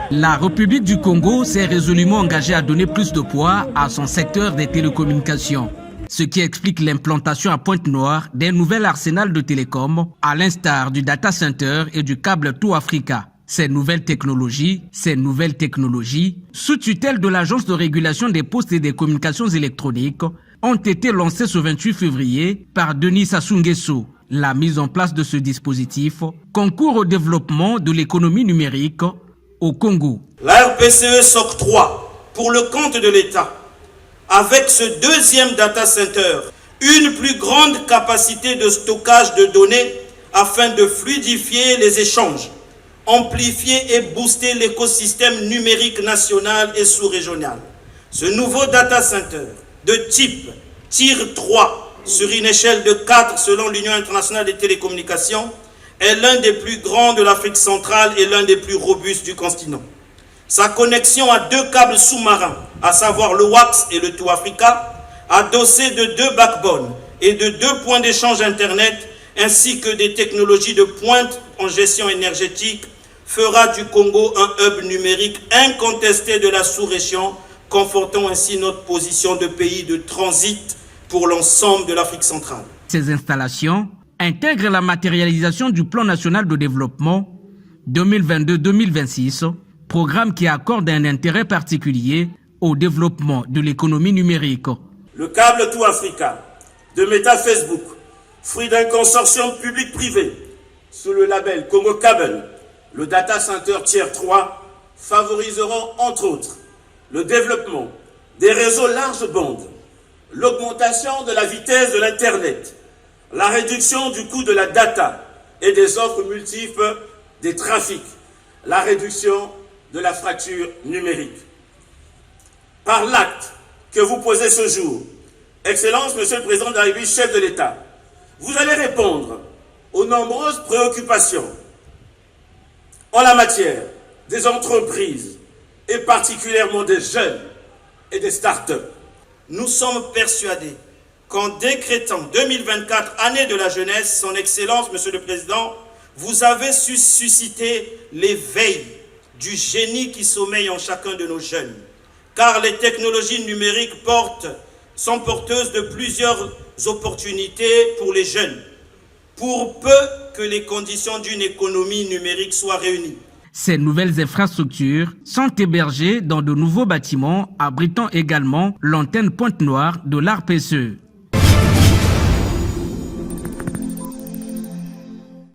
La République du Congo s'est résolument engagée à donner plus de poids à son secteur des télécommunications, ce qui explique l'implantation à Pointe-Noire d'un nouvel arsenal de télécom, à l'instar du data center et du câble Tout Africa. Ces nouvelles technologies, sous tutelle de l'Agence de régulation des postes et des communications électroniques, ont été lancées ce 28 février par Denis Sassou Nguesso. La mise en place de ce dispositif concourt au développement de l'économie numérique au Congo. La RPCE s'octroie pour le compte de l'État, avec ce deuxième data center, une plus grande capacité de stockage de données afin de fluidifier les échanges, amplifier et booster l'écosystème numérique national et sous-régional. Ce nouveau data center de type Tier 3 sur une échelle de 4 selon l'Union internationale des télécommunications est l'un des plus grands de l'Afrique centrale et l'un des plus robustes du continent. Sa connexion à 2 câbles sous-marins, à savoir le WAX et le Tout Africa, adossé de 2 backbones et de 2 points d'échange Internet, ainsi que des technologies de pointe en gestion énergétique, fera du Congo un hub numérique incontesté de la sous-région, confortant ainsi notre position de pays de transit pour l'ensemble de l'Afrique centrale. Ces installations intègrent la matérialisation du Plan national de développement 2022-2026, programme qui accorde un intérêt particulier au développement de l'économie numérique. Le câble Tout Africa de Meta Facebook, fruit d'un consortium public-privé sous le label Congo Cable, le data center Tier 3 favoriseront entre autres le développement des réseaux large bande, l'augmentation de la vitesse de l'Internet, la réduction du coût de la data et des offres multiples des trafics, la réduction de la fracture numérique. Par l'acte que vous posez ce jour, Excellence, Monsieur le Président de la République, chef de l'État, vous allez répondre aux nombreuses préoccupations en la matière des entreprises et particulièrement des jeunes et des start-up. Nous sommes persuadés qu'en décrétant 2024, année de la jeunesse, Son Excellence, Monsieur le Président, vous avez su susciter l'éveil du génie qui sommeille en chacun de nos jeunes. Car les technologies numériques sont porteuses de plusieurs opportunités pour les jeunes, pour peu que les conditions d'une économie numérique soient réunies. Ces nouvelles infrastructures sont hébergées dans de nouveaux bâtiments abritant également l'antenne Pointe-Noire de l'ARPCE.